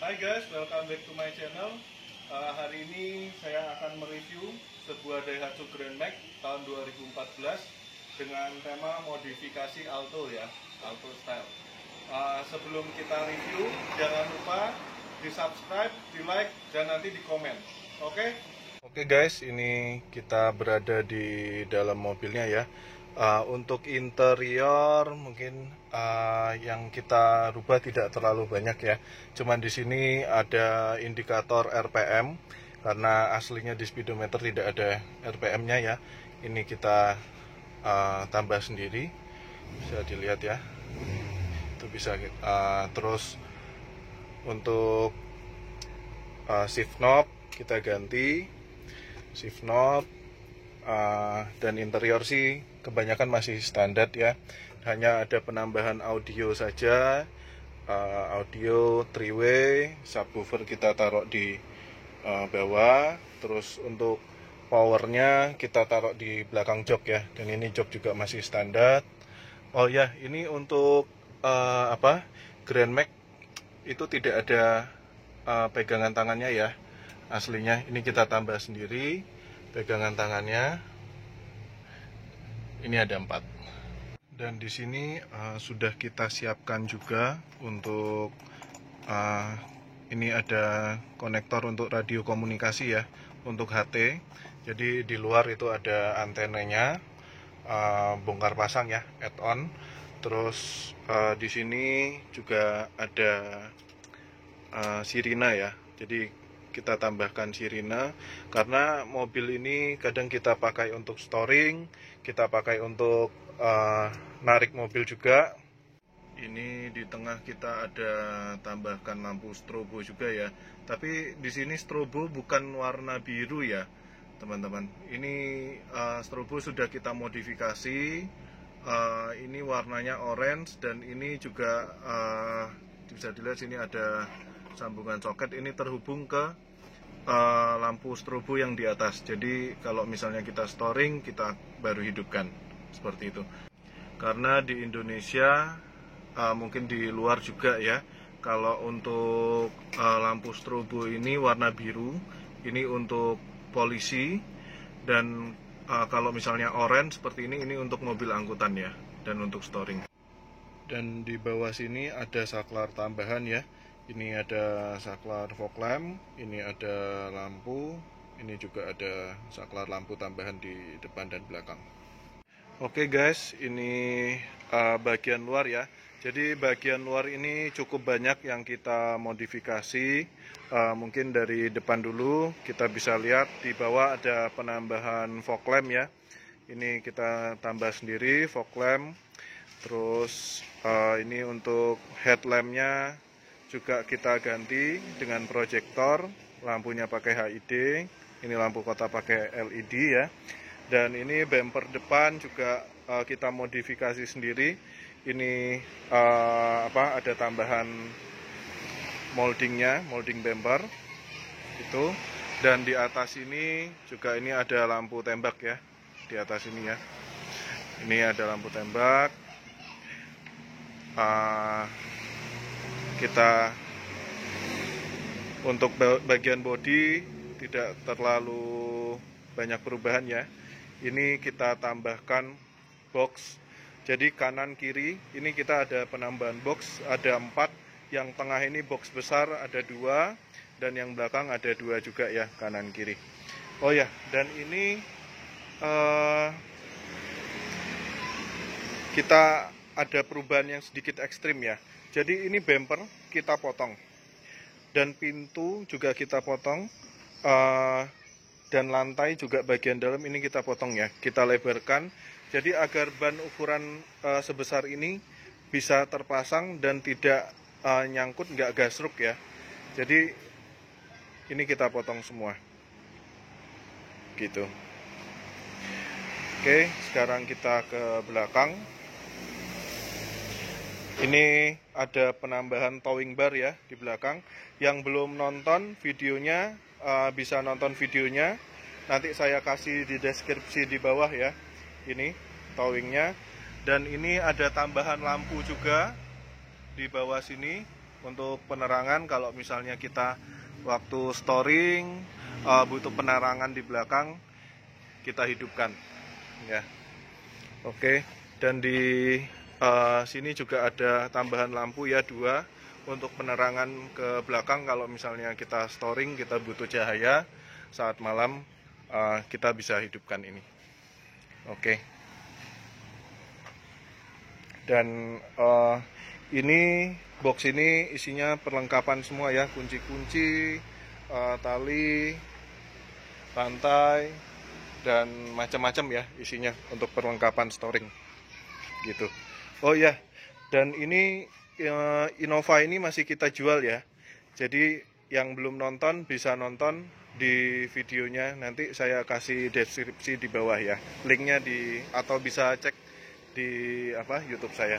Hai guys, welcome back to my channel. Hari ini saya akan mereview sebuah Daihatsu Grand Max tahun 2014 dengan tema modifikasi Alto ya, Alto style. Sebelum kita review, jangan lupa di subscribe, di like, dan nanti di komen. Oke? Oke guys, ini kita berada di dalam mobilnya ya. Untuk interior mungkin yang kita rubah tidak terlalu banyak ya. Cuman di sini ada indikator RPM karena aslinya di speedometer tidak ada RPM-nya ya. Ini kita tambah sendiri, bisa dilihat ya. Itu bisa terus untuk shift knob kita ganti shift knob. Dan interior sih kebanyakan masih standar ya, hanya ada penambahan audio saja, audio 3-way, subwoofer kita taruh di bawah, terus untuk powernya kita taruh di belakang jok ya, dan ini jok juga masih standar. Oh ya, ini untuk Grand Max itu tidak ada pegangan tangannya ya, aslinya ini kita tambah sendiri. Pegangan tangannya ini ada 4, dan di sini sudah kita siapkan juga untuk ini ada konektor untuk radio komunikasi ya, untuk HT. Jadi di luar itu ada antenanya, bongkar pasang ya, add-on. Terus di sini juga ada sirina ya, jadi kita tambahkan sirina karena mobil ini kadang kita pakai untuk storing, kita pakai untuk narik mobil juga. Ini di tengah kita ada tambahkan lampu strobo juga ya, tapi di sini strobo bukan warna biru ya teman-teman. Ini strobo sudah kita modifikasi, ini warnanya orange, dan ini juga bisa dilihat sini ada sambungan soket, ini terhubung ke lampu strobo yang di atas. Jadi kalau misalnya kita storing, kita baru hidupkan seperti itu. Karena di Indonesia, mungkin di luar juga ya, kalau untuk lampu strobo ini warna biru, ini untuk polisi, dan kalau misalnya orange seperti ini untuk mobil angkutan ya, dan untuk storing. Dan di bawah sini ada saklar tambahan ya. Ini ada saklar fog lamp, ini ada lampu, ini juga ada saklar lampu tambahan di depan dan belakang. Oke guys, ini bagian luar ya. Jadi bagian luar ini cukup banyak yang kita modifikasi. Mungkin dari depan dulu kita bisa lihat di bawah ada penambahan fog lamp ya. Ini kita tambah sendiri fog lamp. Terus ini untuk headlampnya juga kita ganti dengan proyektor, lampunya pakai HID, ini lampu kota pakai LED ya. Dan ini bumper depan juga kita modifikasi sendiri. Ini ada tambahan moldingnya, molding bumper itu. Dan di atas ini juga ini ada lampu tembak ya, di atas ini ya. Ini ada lampu tembak. Kita untuk bagian bodi tidak terlalu banyak perubahan ya. Ini kita tambahkan box, jadi kanan kiri ini kita ada penambahan box, ada 4. Yang tengah ini box besar ada 2, dan yang belakang ada 2 juga ya, kanan kiri. Oh ya, dan ini kita ada perubahan yang sedikit ekstrim ya. Jadi ini bumper kita potong, dan pintu juga kita potong, dan lantai juga bagian dalam ini kita potong ya, kita lebarkan. Jadi agar ban ukuran sebesar ini bisa terpasang dan tidak nyangkut, nggak gasruk ya. Jadi ini kita potong semua gitu. Oke, sekarang kita ke belakang. Ini ada penambahan towing bar ya di belakang. Yang belum nonton videonya bisa nonton videonya. Nanti saya kasih di deskripsi di bawah ya. Ini towingnya. Dan ini ada tambahan lampu juga di bawah sini. Untuk penerangan, kalau misalnya kita waktu storing butuh penerangan di belakang, kita hidupkan ya. Oke, dan di sini juga ada tambahan lampu ya, 2 untuk penerangan ke belakang. Kalau misalnya kita storing, kita butuh cahaya saat malam, kita bisa hidupkan ini. Oke. Dan ini box ini isinya perlengkapan semua ya, kunci-kunci, tali, rantai, dan macam-macam ya isinya untuk perlengkapan storing gitu. Oh ya, dan ini Innova ini masih kita jual ya. Jadi yang belum nonton bisa nonton di videonya, nanti saya kasih deskripsi di bawah ya, linknya di, atau bisa cek di YouTube saya.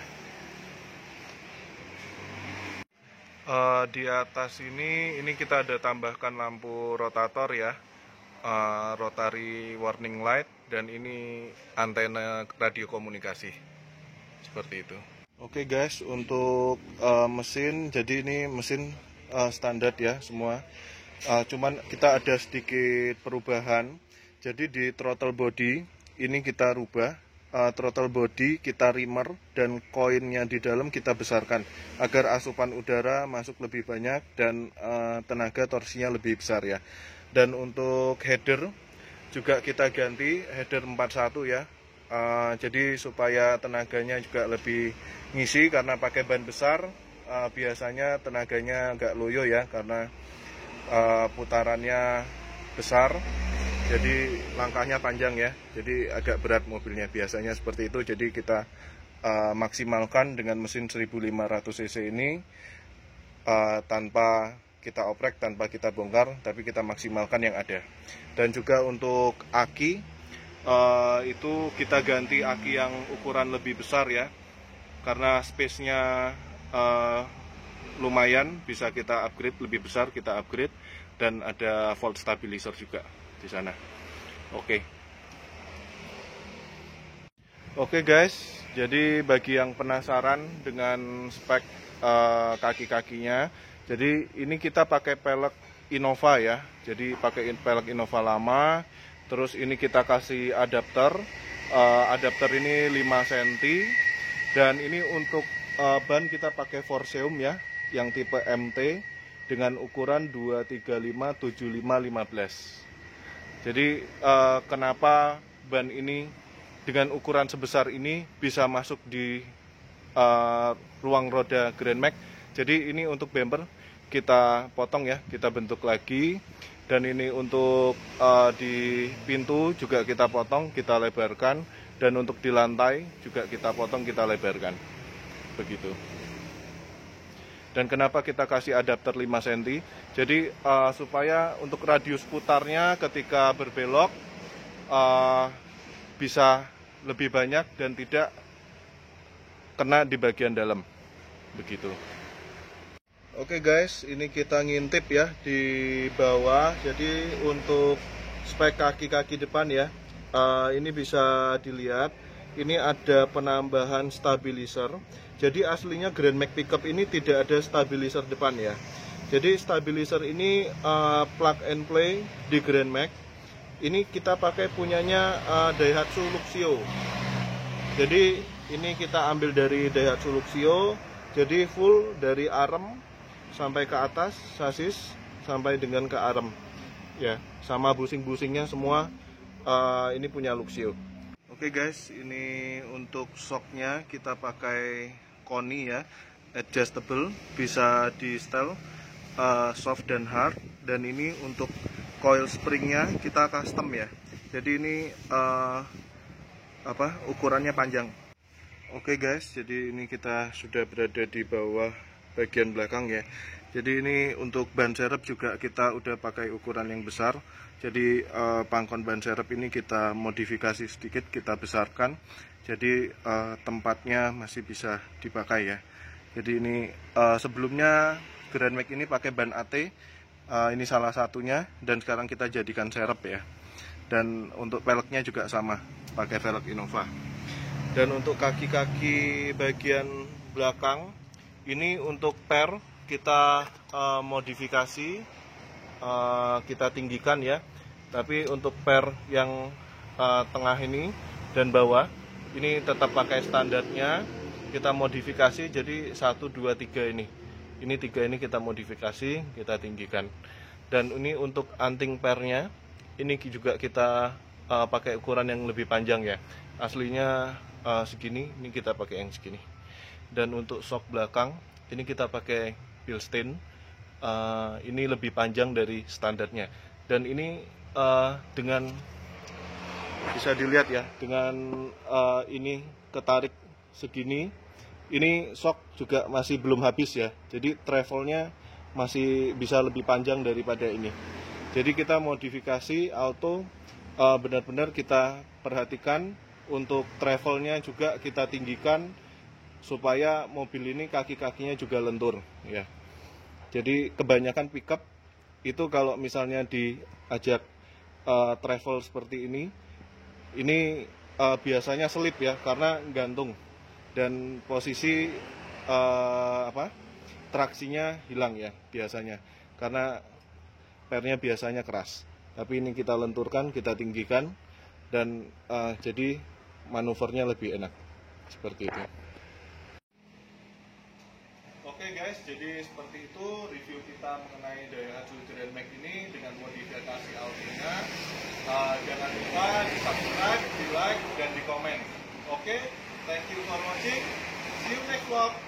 Di atas ini kita ada tambahkan lampu rotator ya, rotary warning light, dan ini antena radio komunikasi seperti itu. Oke guys, untuk mesin, jadi ini mesin standar ya semua, cuman kita ada sedikit perubahan. Jadi di throttle body ini kita rubah, throttle body kita reamer, dan koinnya di dalam kita besarkan agar asupan udara masuk lebih banyak dan tenaga torsinya lebih besar ya. Dan untuk header juga kita ganti header 41 ya, jadi supaya tenaganya juga lebih ngisi, karena pakai ban besar biasanya tenaganya agak loyo ya, karena putarannya besar, jadi langkahnya panjang ya, jadi agak berat mobilnya biasanya seperti itu. Jadi kita maksimalkan dengan mesin 1500 cc ini, tanpa kita oprek, tanpa kita bongkar, tapi kita maksimalkan yang ada. Dan juga untuk aki, itu kita ganti aki yang ukuran lebih besar ya, karena space-nya lumayan, bisa kita upgrade lebih besar, kita upgrade, dan ada volt stabilizer juga di sana. Oke guys, jadi bagi yang penasaran dengan spek kaki-kakinya, jadi ini kita pakai pelek Innova ya, jadi pakai pelek Innova lama. Terus ini kita kasih adapter, adapter ini 5 cm, dan ini untuk ban kita pakai Forceum ya, yang tipe MT dengan ukuran 235/75/15. Jadi kenapa ban ini dengan ukuran sebesar ini bisa masuk di ruang roda Grand Max? Jadi ini untuk bumper kita potong ya, kita bentuk lagi. Dan ini untuk di pintu juga kita potong, kita lebarkan. Dan untuk di lantai juga kita potong, kita lebarkan. Begitu. Dan kenapa kita kasih adapter 5 cm? Jadi supaya untuk radius putarnya ketika berbelok bisa lebih banyak dan tidak kena di bagian dalam. Begitu. Oke guys, ini kita ngintip ya di bawah. Jadi untuk spek kaki-kaki depan ya, ini bisa dilihat, ini ada penambahan stabilizer. Jadi aslinya Grand Max Pickup ini tidak ada stabilizer depan ya. Jadi stabilizer ini plug and play di Grand Max. Ini kita pakai punyanya Daihatsu Luxio. Jadi ini kita ambil dari Daihatsu Luxio. Jadi full dari arm sampai ke atas, sasis sampai dengan ke arm ya, sama busing-busingnya semua ini punya Luxio. Oke guys, ini untuk shocknya kita pakai Koni ya, adjustable, bisa di style soft dan hard. Dan ini untuk coil springnya kita custom ya, jadi ini ukurannya panjang. Oke guys, jadi ini kita sudah berada di bawah bagian belakang ya. Jadi ini untuk ban serep juga kita udah pakai ukuran yang besar. Jadi pangkon ban serep ini kita modifikasi sedikit, kita besarkan. Jadi tempatnya masih bisa dipakai ya. Jadi ini sebelumnya Grand Max ini pakai ban AT, ini salah satunya, dan sekarang kita jadikan serep ya. Dan untuk velgnya juga sama, pakai velg Innova. Dan untuk kaki-kaki bagian belakang ini untuk per kita modifikasi, kita tinggikan ya. Tapi untuk per yang tengah ini dan bawah ini tetap pakai standarnya. Kita modifikasi jadi 1, 2, 3 ini. Ini 3 ini kita modifikasi, kita tinggikan. Dan ini untuk anting pernya, ini juga kita pakai ukuran yang lebih panjang ya. Aslinya segini, ini kita pakai yang segini. Dan untuk sok belakang, ini kita pakai Bilstein. Ini lebih panjang dari standarnya. Dan ini dengan bisa dilihat ya, dengan ini ketarik segini, ini sok juga masih belum habis ya. Jadi travelnya masih bisa lebih panjang daripada ini. Jadi kita modifikasi auto, benar-benar kita perhatikan untuk travelnya juga kita tinggikan supaya mobil ini kaki-kakinya juga lentur ya. Jadi kebanyakan pickup itu kalau misalnya diajak travel seperti ini biasanya selip ya, karena gantung dan posisi traksinya hilang ya biasanya, karena pernya biasanya keras. Tapi ini kita lenturkan, kita tinggikan, dan jadi manuvernya lebih enak seperti itu. Oke guys, jadi seperti itu review kita mengenai Daihatsu Grand Max ini dengan modifikasi Alpina. Jangan lupa di subscribe, di like, dan di komen. Oke, thank you for watching. See you next vlog.